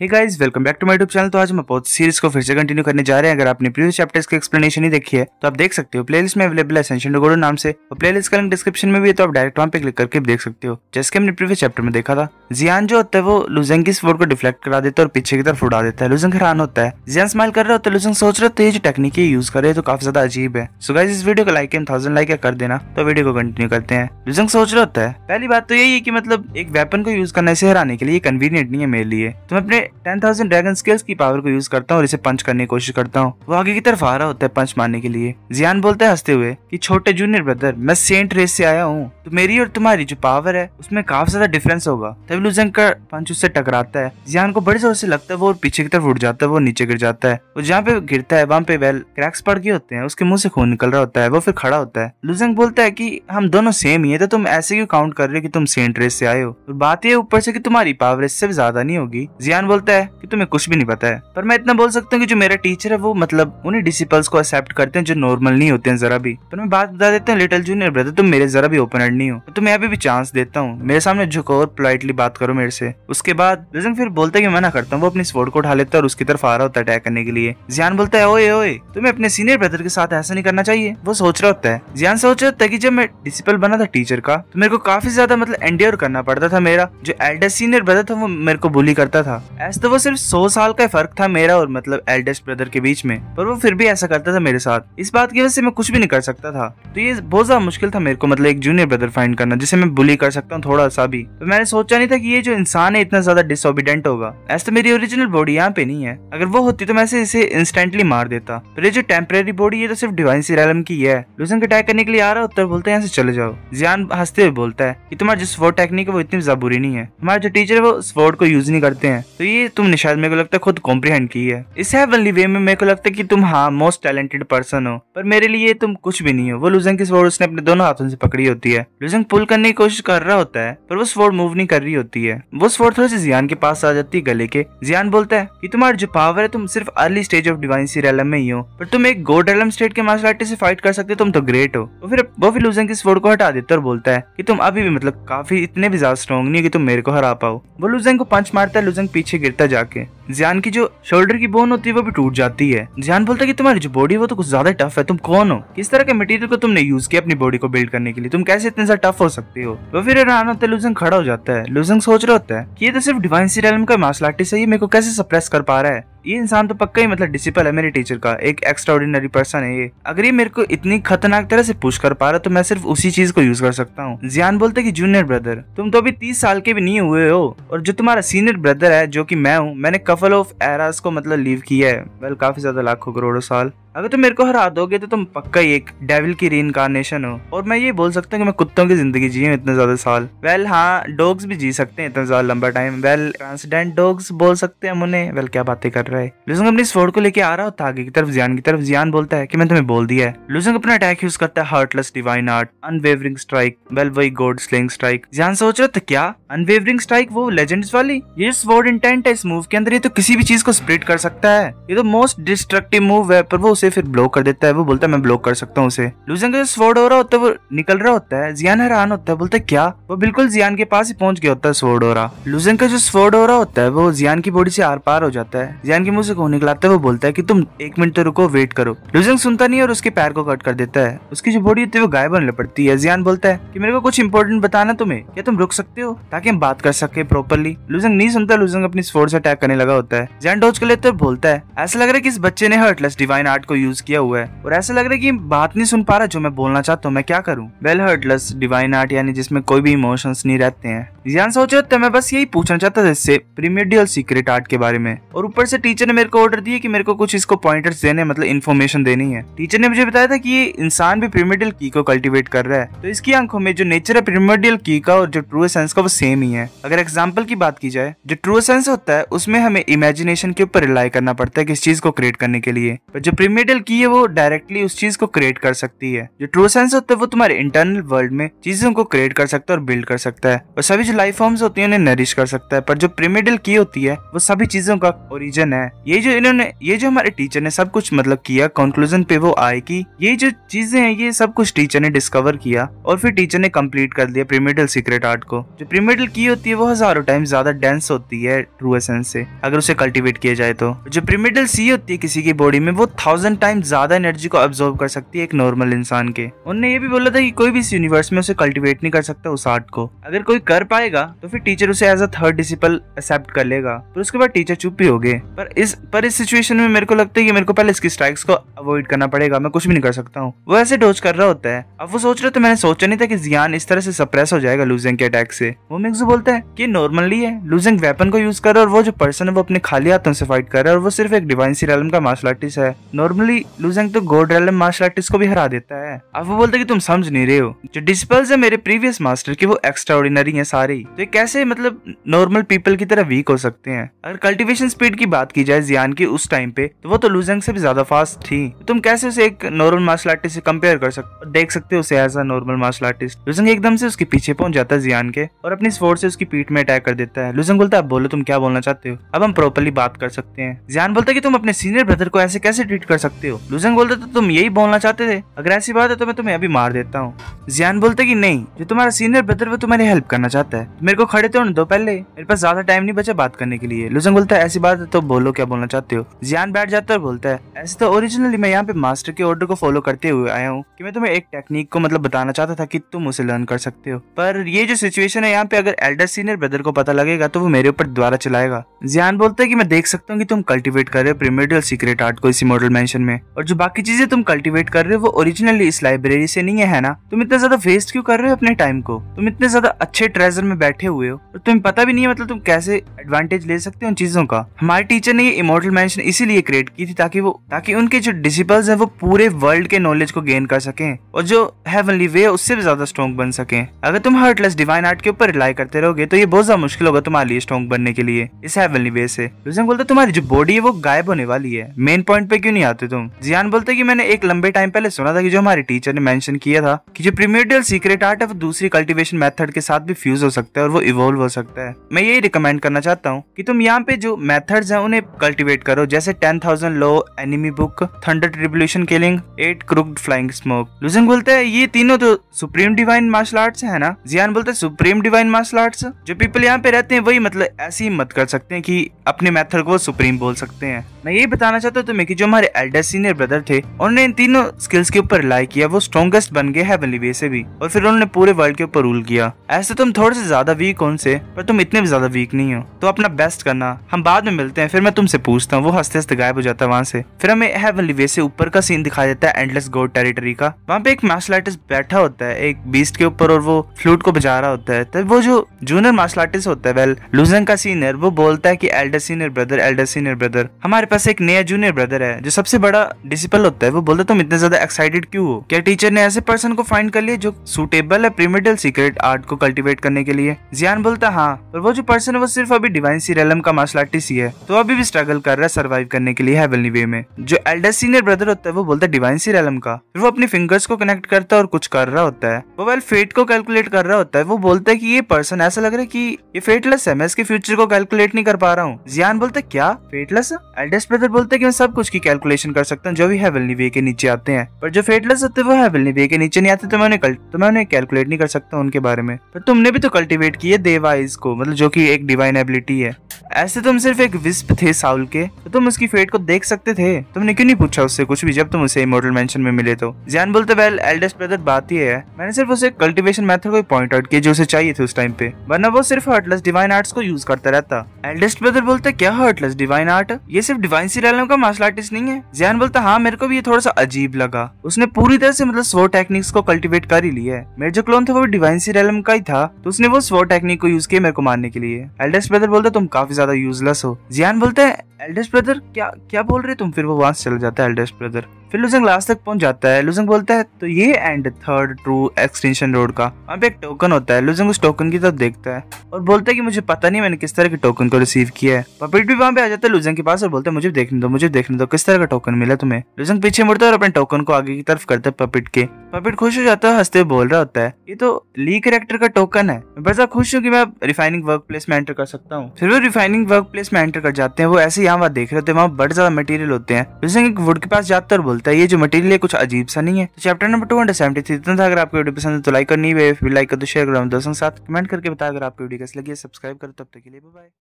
Hey guys, welcome back to my YouTube channel. तो आज हम बहुत सीरीज को फिर से कंटिन्यू करने जा रहे हैं। अगर आपने प्रीवियस चैप्टर्स की एक्सप्लेनेशन ही देखी है तो आप देख सकते हो, प्लेलिस्ट में अवेलेबल है एसेंशियल गोडो नाम से, और प्लेलिस्ट का लिंक डिस्क्रिप्शन में भी है, तो आप डायरेक्ट वहां पे क्लिक करके देख सकते हो। जैसे कि हमने प्रीवियस चैप्टर में देखा था, जियान जो होता है वो लुजेंग की स्वॉर्ड को डिफ्लेक्ट करा देता है और पीछे की तरफ उड़ा देता है। लुजेंग हैरान होता है, जियान स्माइल कर रहा होता है। लुजेंग सोच रहा होता है ये जो टेक्निक यूज कर रहे हैं तो काफी ज्यादा अजीब है। सो गाइस, इस वीडियो को लाइक 1000 लाइक कर देना। तो वीडियो को कंटिन्यू करते हैं। लुजेंग सोच रहा होता है, पहली बात तो यही है कि मतलब एक वेपन को यूज करना इसे हराने के लिए कन्वीनियंट नहीं है मेरे लिए। तो मैं अपने 10,000 ड्रैगन स्किल्स की पावर को यूज करता हूँ और इसे पंच करने की कोशिश करता हूँ। वो आगे की तरफ आ रहा होता है पंच मारने के लिए। जियान बोलता है हंसते हुए कि छोटे जूनियर ब्रदर, मैं सेंट रेस से आया हूँ, तो मेरी और तुम्हारी जो पावर है उसमें काफी ज्यादा डिफरेंस होगा। तभी लुजेंग का पंच उससे टकराता है। जियान को बड़े जोर से लगता है, वो पीछे की तरफ उड़ जाता है, वो नीचे गिर जाता है। वो जहाँ पे गिरता है वहाँ पे क्रैक्स पड़ गए होते हैं, उसके मुंह से खून निकल रहा होता है। वो फिर खड़ा होता है। लुजेंग बोलता है कि हम दोनों सेम ही है, तो तुम ऐसे क्यों काउंट कर रहे हो कि तुम सेंट रेस से आए हो, और बात ये ऊपर से कि तुम्हारी पावर इससे भी ज्यादा नहीं होगी। जियान बोलता है कि तुम्हें कुछ भी नहीं पता है, पर मैं इतना बोल सकता हूँ कि जो मेरा टीचर है वो मतलब उन्हीं डिसिपल्स को एक्सेप्ट करते हैं जो नॉर्मल नहीं होते हैं जरा भी। पर मैं बात बता देता हूँ, लिटिल जूनियर ब्रदर, तुम मेरे जरा भी ओपनर नहीं हो, तो तुम्हें अभी भी चांस देता हूँ, मेरे सामने झुको और पोलाइटली बात करो मेरे से। उसके बाद लुजेंग फिर बोलता है कि मना करता हूँ। वो अपनी स्वॉर्ड को उठा लेता है और उसकी तरफ आ रहा होता है अटैक करने के लिए। जियान बोलता है, ओए ओए, तुम्हें अपने सीनियर ब्रदर के साथ ऐसा नहीं करना चाहिए। वो सोच रहा होता है, जियान सोच रहा होता है कि जब मैं डिसिपल बना था टीचर का तो मेरे को काफी ज्यादा मतलब एंड्योर करना पड़ता था। मेरा जो एल्डेस्ट सीनियर ब्रदर था वो मेरे को बुली करता था। ऐसे तो वो सिर्फ 100 साल का फर्क था मेरा और मतलब एल्डेस्ट ब्रदर के बीच में, पर वो फिर भी ऐसा करता था मेरे साथ। इस बात की वजह से मैं कुछ भी नहीं कर सकता था। तो ये बहुत ज्यादा मुश्किल था मेरे को, मतलब एक जूनियर ब्रदर फाइंड करना जिसे मैं बुली कर सकता हूँ थोड़ा सा भी। तो मैंने सोचा नहीं था कि ये जो इंसान है इतना ज्यादा डिसओबीडेंट होगा। ऐसे तो मेरी ओरिजिनल बॉडी यहाँ पे नहीं है, अगर वो होती तो मैं इसे इंस्टेंटली मार देता। पर ये जो टेम्परेरी बॉडी ये तो सिर्फ डिवाइन सीरियलम की है। लुजेंग अटैक करने के लिए आ रहा होता है, बोलता है यहाँ से चले जाओ। जियान हंसते हुए बोलता है कि तुम्हारी जो स्वॉर्ड टेक्निक है वो इतनी ज्यादा बुरी नहीं है, हमारे जो टीचर है वो स्वॉर्ड को यूज नहीं करते हैं, तो ये तुमने शायद मेरे को लगता है खुद कॉम्प्रिहेंड की है। इस हेवनली वे में मेरे को लगता है कि तुम हाँ मोस्ट टैलेंटेड पर्सन हो, पर मेरे लिए तुम कुछ भी नहीं हो। वो लुजेंग की स्वॉर्ड उसने अपने दोनों हाथों से पकड़ी होती है। लुजेंग पुल करने की कोशिश कर रहा होता है, पर वो स्वॉर्ड मूव नहीं कर रही होती है। वो स्वॉर्ड थोड़ी सी जियान के पास आ जाती है गले के। जियान बोलता है कि तुम्हारी जो पावर है तुम सिर्फ अर्ली स्टेज ऑफ डिवाइन सीरियलम में ही हो, पर तुम एक गोड एलम स्टेट के मार्शल आर्टिस्ट से फाइट कर सकते हो, तुम तो ग्रेट हो। वो फिर लुजेंग की स्वॉर्ड को हटा देता है और बोलता है कि तुम अभी भी मतलब काफी इतने भी ज्यादा स्ट्रॉन्ग नहीं है कि तुम मेरे को हरा पाओ। वो लुजेंग को पंच मारता है, लुजेंग पीछे गिरता जाके। जियान की जो शोल्डर की बोन होती है वो भी टूट जाती है। जियान बोलता है कि तुम्हारी जो बॉडी है वो तो कुछ ज्यादा टफ है, तुम कौन हो, किस तरह के मटेरियल को तुमने यूज किया अपनी बॉडी को बिल्ड करने के लिए, तुम कैसे इतने ज्यादा टफ हो सकते हो। वो फिर हैरान होता है, लुजेंग खड़ा हो जाता है। लुजेंग सोच रहा होता है कि ये तो सिर्फ डिवाइन सीरियलम का मार्शल आर्टिस्ट है, ये मेरे को कैसे सप्रेस कर पा रहा है। ये इंसान तो पक्का ही मतलब डिसिपल है मेरे टीचर का, एक एक्स्ट्राऑर्डिनरी पर्सन है ये। अगर ये मेरे को इतनी खतरनाक तरह से पुश कर पा रहा है तो मैं सिर्फ उसी चीज को यूज कर सकता हूँ। जियान बोलते है कि जूनियर ब्रदर, तुम तो अभी 30 साल के भी नहीं हुए हो, और जो तुम्हारा सीनियर ब्रदर है जो कि मैं हूँ, मैंने कपल ऑफ एरास को मतलब लीव किया है, वेल काफी ज्यादा लाखों करोड़ों साल। अगर तुम मेरे को हरा दोगे तो तुम पक्का ही एक डेविल की रीइंकार्नेशन हो, और मैं ये बोल सकता हूँ कि मैं कुत्तों की जिंदगी जी हूँ इतने ज्यादा साल। वेल हाँ, डॉग्स भी जी सकते हैं इतना ज्यादा लंबा टाइम, वेल ट्रांसडेंट डॉग्स बोल सकते हैं हम उन्हें। वेल क्या बातें कर रहा है। लुजेंग अपनी स्वॉर्ड को लेके आ रहा होता आगे की तरफ जियान की तरफ। जियान बोलता है कि मैं तुम्हें बोल दिया है। लुजेंग अपना अटैक यूज करता है, heartless divine art, unwavering strike, well वही गॉड स्लेइंग स्ट्राइक। जियान सोच रहा था क्या अनवेवरिंग स्ट्राइक वो लेजेंड्स वाली, ये स्वॉर्ड इंटेंट है इस मूव के अंदर, ये तो किसी भी चीज को स्प्लिट कर सकता है, ये तो मोस्ट डिस्ट्रक्टिव मूव है। पर वो उसे फिर ब्लॉक कर देता है। वो बोलता है मैं ब्लॉक कर सकता हूँ उसे। लुजेंग का जो स्वॉर्ड हो रहा होता है वो निकल रहा होता है। जियान हैरान होता है, बोलता है क्या। वो बिल्कुल जियान के पास ही पहुंच गया होता है स्वॉर्ड हो रहा। लुजेंग का जो स्वॉर्ड हो रहा होता है वो जियान की बॉडी से आर पार हो जाता है। जियान के मुंह से खून निकलाता है। वो बोलता है कि तुम 1 मिनट तो रुको, वेट करो। लुजेंग सुनता नहीं और उसके पैर को कट कर देता है। उसकी जो बॉडी होती है वो गायब होने पड़ती है। जियान बोलता है कि मेरे को कुछ इंपॉर्टेंट बताना तुम्हें, क्या तुम रुक सकते हो ताकि हम बात कर सके प्रॉपर्ली। लुजेंग नहीं सुनता। लुजेंग अपनी स्वॉर्ड से अटैक करने लगा होता है। जियान डॉज कर लेता है, बोलता है ऐसा लग रहा है कि इस बच्चे ने हर्टलेस डिवाइन आर्ट को यूज किया हुआ है, और ऐसा लग रहा है कि बात नहीं सुन पा रहा जो मैं बोलना चाहता हूँ, मैं क्या करूँ। वेल हर्टलेस डिवाइन आर्ट यानी जिसमें कोई भी इमोशंस नहीं रहते हैं। जियान सोच रहा था मैं बस यही पूछना चाहता था इससे प्रीमिडियल सीक्रेट आर्ट के बारे में, और ऊपर से टीचर ने मेरे को ऑर्डर दिया कि मेरे को कुछ इसको पॉइंटर्स देने, मतलब इन्फॉर्मेशन देनी है। टीचर ने मुझे बताया था कि ये इंसान भी प्रीमिडियल की को कल्टीवेट कर रहा है, तो इसकी आंखों में जो नेचर है प्रीमिडियल की का और जो ट्रू एसेंस का वो सेम ही है। अगर एग्जाम्पल की बात की जाए, जो ट्रू एसेंस होता है उसमें हमें इमेजिनेशन के ऊपर रिलाई करना पड़ता है किस चीज को क्रिएट करने के लिए, पर जो प्रीमिडियल प्रीमेटल की है वो डायरेक्टली उस चीज को क्रिएट कर सकती है। जो ट्रू सेंस होता है वो तुम्हारे इंटरनल वर्ल्ड में चीजों को क्रिएट कर सकता है और बिल्ड कर सकता है, और सभी जो लाइफ फॉर्म्स होती है उन्हें नरिश कर सकता है। पर जो प्रीमेटल की होती है वो सभी चीजों का ओरिजिन है। ये जो हमारे टीचर ने सब कुछ मतलब किया, कंक्लूजन पे वो आए कि ये जो चीजें हैं ये सब कुछ टीचर ने डिस्कवर किया और फिर टीचर ने कंप्लीट कर दिया प्रीमेटल सीक्रेट आर्ट को। जो प्रीमेटल की होती है वो हजारों टाइम ज्यादा डेंस होती है ट्रू एसेंस से, अगर उसे कल्टीवेट किया जाए तो। जो प्रीमेटल सी होती है किसी की बॉडी में वो 1000 टाइम ज्यादा एनर्जी को अब्सॉर्ब कर सकती है एक नॉर्मल इंसान के। उन्होंने ये भी बोला था कि कोई भी इस यूनिवर्स में उसे कल्टीवेट नहीं कर सकता उस आर्ट को। अगर कोई कर पाएगा तो फिर टीचर उसे as a third disciple accept कर लेगा, पर उसके बाद टीचर चुप भी हो गए। पर इस सिचुएशन में मेरे को लगता है कि मेरे को पहले इसकी स्ट्राइक्स को अवॉइड करना पड़ेगा, मैं कुछ भी नहीं कर सकता हूँ। वो ऐसे डोज कर रहा होता है। अब वो सोच रहे तो मैंने सोचा नहीं था कि जियान इस तरह से सप्रेस हो जाएगा लूजिंग के अटैक से। वो मिक्सू बोलता है कि नॉर्मली है, लूजिंग वेपन को यूज कर रहा है और वो जो पर्सन है वो अपने खाली हाथों से फाइट कर रहा है और वो सिर्फ एक डिवाइन सी रेलम का मार्शल आर्टिस्ट है। नॉर्मली लूजिंग तो गॉड रेलम मार्शल आर्टिस्ट को भी हरा देता है। अब वो बोलता है कि तुम समझ नहीं रहे हो, जो डिसिपल्स है मेरे प्रीवियस मास्टर की वो एक्स्ट्रा ऑर्डिनरी है सारे, तो कैसे मतलब नॉर्मल पीपल की तरह वीक हो सकते हैं। अगर कल्टीवेशन स्पीड की बात की जाए जियान की उस टाइम पे तो वो तो लूजिंग से भी ज्यादा फास्ट थी। तो तुम कैसे उसे एक नॉर्मल मार्शल आर्टिस्ट से कंपेयर कर सकते हो, देख सकते हो उसे as a normal martial artist. Losing एकदम से उसके पीछे पहुंच जाता है जियान के और अपनी स्वॉर्ड से उसकी पीठ में अटैक कर देता है। लूजिंग बोलता है अब बोलो तुम क्या बोलना चाहते हो, अब हम प्रॉपर्ली बात कर सकते हैं। जियान बोलता है कि तुम अपने सीनियर ब्रदर को ऐसे कैसे ट्रीट कर सकते हो। लूजिंग बोलता है तो तुम यही बोलना चाहते थे, अगर ऐसी बात है तो मैं तुम्हें अभी मार देता हूँ। जियान बोलता है कि नहीं, जो तुम्हारा सीनियर ब्रदर वो तुम्हारी हेल्प करना चाहता है, मेरे को खड़े तो होने दो पहले, मेरे पास ज्यादा टाइम नहीं बचा बात करने के लिए। लूजिंग बोलता है ऐसी बात है तो बोलो क्या बोलना चाहते हो। जियान बैठ जाता है और बोलता है ऐसे तो ओरिजिनली मैं यहाँ पे मास्टर के ऑर्डर को फॉलो करते हुए आया हूँ कि मैं तुम्हें एक टेक्निक को मतलब बताना चाहता था कि तुम उसे लर्न कर सकते हो, पर ये जो सिचुएशन है यहाँ पे अगर एल्डर सीनियर ब्रदर को पता लगेगा तो वो मेरे ऊपर दोबारा चलाएगा। जियान बोलता है कि मैं देख सकता हूँ कि तुम कल्टीवेट कर रहे हो प्रीमेटल सीक्रेट आर्ट को इसी मॉडल मेंशन में, और जो बाकी चीजें तुम कल्टीवेट कर रहे हो वो ओरिजिनली इस लाइब्रेरी से नहीं है ना। तुम इतना ज्यादा वेस्ट क्यों कर रहे हो अपने टाइम को, तुम इतने ज्यादा अच्छे ट्रेजर में बैठे हुए हो और तुम्हें पता भी नहीं है मतलब तुम कैसे एडवांटेज ले सकते हो उन चीजों का। हमारे टीचर ने ये इमॉर्टल मेंशन इसीलिए क्रिएट की थी ताकि उनके जो डिसिपल्स हैं वो पूरे वर्ल्ड के नॉलेज को गेन कर सकें और जो हेवनली वे है उससे भी ज्यादा स्ट्रॉन्ग बन सकें। अगर तुम हार्टलेस डिवाइन आर्ट के ऊपर रिलाई करते रहोगे तो ये बहुत ज्यादा मुश्किल होगा तुम्हारे लिए स्ट्रॉन्ग बनने के लिए इस हेवनली वे से। लूजिंग बोलता है तुम्हारी जो बॉडी है वो गायब होने वाली है, मेन पॉइंट पे क्यों नहीं आते तुम। जियान बोलते कि मैंने एक लंबे टाइम पहले सुना था कि जो हमारे टीचर ने मेंशन किया था कि जो प्रीमेटल सीक्रेट आर्ट है वो दूसरी कल्टीवेशन मेथड के साथ भी फ्यूज हो सकता है और वो इवॉल्व हो सकता है। मैं यही रिकमेंड करना चाहता हूँ कि तुम यहाँ पे जो मेथड्स हैं उन्हें कल्टीवेट करो, जैसे 10,000 लो enemy book, thunder tribulation killing, 8 crooked flying smoke. Losing बोलता है ये तीनों तो सुप्रीम डिवाइन मार्शल आर्ट्स है ना। जियान बोलता है सुप्रीम डिवाइन मार्शल आर्ट्स, जो पीपल यहाँ पे रहते हैं वही मतलब ऐसी हिम्मत कर सकते हैं कि अपने मेथड को सुप्रीम बोल सकते हैं। मैं यही बताना चाहता हूँ तुम्हें कि जो हमारे एल्डर सीनियर ब्रदर थे उन्होंने इन तीनों स्किल्स के ऊपर रिलाई किया, वो स्ट्रॉन्गेस्ट बन गए हेवनली वे से भी, और फिर उन्होंने पूरे वर्ल्ड के ऊपर रूल किया। ऐसे तुम थोड़े से ज्यादा वीक हो उनसे, पर तुम इतने भी ज्यादा वीक नहीं हो, तो अपना बेस्ट करना। हम बाद में मिलते हैं, फिर मैं तुमसे पूछता हूँ। वो हंसते हंसते गायब हो जाता है वहां से। फिर हमें हेवनली वे से ऊपर का सीन दिखाई देता है एंडलेस गॉड टेरिटरी का। वहाँ पे एक मार्शल आर्टिस्ट बैठा होता है एक बीस्ट के ऊपर और वो फ्लूट को बजा रहा होता है। तब वो जो जूनियर मार्शल आर्टिस्ट होता है वेल लूजिंग का सीनियर, वो बोलता है कि एल्डर सीनियर ब्रदर हमारे पास एक नया जूनियर ब्रदर है जो सबसे बड़ा डिसिपल होता है। वो बोलता है तुम इतने ज्यादा एक्साइटेड क्यों हो, क्या टीचर ने ऐसे पर्सन को फाइंड कर लिया जो सूटेबल है प्रीमेटल सीक्रेट आर्ट को कल्टीवेट करने के लिए। जियान बोलता है हाँ, पर वो जो पर्सन है वो सिर्फ अभी डिवाइन सी रेलम का मार्शल आर्टिस्ट ही है, तो अभी भी स्ट्रगल कर रहा है सर्वाइव करने के लिए हेवनली वे में। जो एल्डर सीनियर ब्रदर होता है वो बोलता है डिवाइन सी रेलम का, फिर वो अपनी फिंगर्स को कनेक्ट करता है और कुछ कर रहा होता है। वो वेल फेट को कैलकुलेट कर रहा होता है। वो बोलता है कि ये पर्सन ऐसा लग रहा है कि ये फेटलेस है, मैं इसके फ्यूचर को कैलकुलेट नहीं कर पा रहा हूँ। जियान बोलता है क्या फेटलेस है। एल्डर ब्रदर बोलता है कि मैं सब कुछ की कैलकुलेशन कर सकता हूँ जो भी हेवनली वे के नीचे आते हैं, पर जो फेटलेस होते हैं वो हेवनली वे के नीचे नहीं आते, तो मैं उन्हें कैलकुलेट नहीं कर सकता उनके बारे में। पर तुमने भी तो कल्टीवेट की है देवाइज को, मतलब जो कि एक डिवाइन एबिलिटी है। ऐसे तुम सिर्फ एक विस्प थे साउल के, तो तुम उसकी फेट को देख सकते थे, तुमने क्यों नहीं पूछा उससे कुछ भी जब तुम उसे इमॉर्टल मेंशन में मिले तो। जियान बोलते वेल एल्डेस्ट ब्रदर बात ये है, मैंने सिर्फ उसे कल्टीवेशन मेथड को पॉइंट आउट किया जो उसे चाहिए थे उस टाइम पे, वरना वो सिर्फ हार्टलेस डिवाइन आर्ट्स को यूज करता रहता। एल्डेस्ट ब्रदर बोलते क्या हार्टलेस डिवाइन आर्ट, ये सिर्फ डिवाइन सी रेलम का मार्शल आर्टिस्ट नहीं है। जियान बोलता हाँ मेरे को भी ये थोड़ा सा अजीब लगा, उसने पूरी तरह से मतलब स्वॉर्ड टेक्निक्स को कल्टीवेट कर ही लिया है। मेरा जो क्लोन था वो डिवाइन सी रेलम का ही था, तो उसने वो स्वॉर्ड टेक्निक को यूज किया मेरे को मारने के लिए। एल्डेस्ट ब्रदर बोलता तुम काफी ज्यादा यूजलेस हो। जियान बोलता है एल्डेस्ट ब्रदर क्या बोल रहे तुम, फिर वो वहां से चला जाता है एल्डेस्ट ब्रदर। फिर लुजंग लास्ट तक पहुंच जाता है। लुजंग बोलता है तो ये and third true extension road का। वहाँ पे एक टोकन होता है। लुजंग उस टोकन की तरफ देखता है और बोलता है कि मुझे पता नहीं मैंने किस तरह के टोकन को रिसीव किया है। पपेट भी वहाँ पे आ जाता है लुजंग के पास और बोलता है मुझे देखने दो किस तरह का टोकन मिला तुम्हें। लुजंग पीछे मुड़ता है और अपने टोकन को आगे की तरफ करता है पपेट के। पपेट खुश हो जाता है, हंसते हुए बोल रहा होता है ये तो ली कैरेक्टर का टोकन है, मैं बड़ा खुश हूँ कि मैं रिफाइनिंग वर्क प्लेस में एंटर कर सकता हूँ। फिर वो रिफाइनिंग वर्क प्लेस में एंटर कर जाते हैं। वो ऐसे यहाँ वहाँ देख रहे होते हैं, वहाँ बड़े ज्यादा मटेरियल होते हैं। लुजंग एक वुड के पास जाता है और बोलता है ये जो मटेरियल है कुछ अजीब सा नहीं है। तो चैप्टर नंबर 273 इतना था। अगर आपको वीडियो पसंद है तो लाइक करनी है, लाइक कर दो, शेयर करो, दोस्तों के साथ कमेंट करके बता। अगर आपको वीडियो कैसी लगी है सब्सक्राइब करो। तब तक के लिए बाय बाय।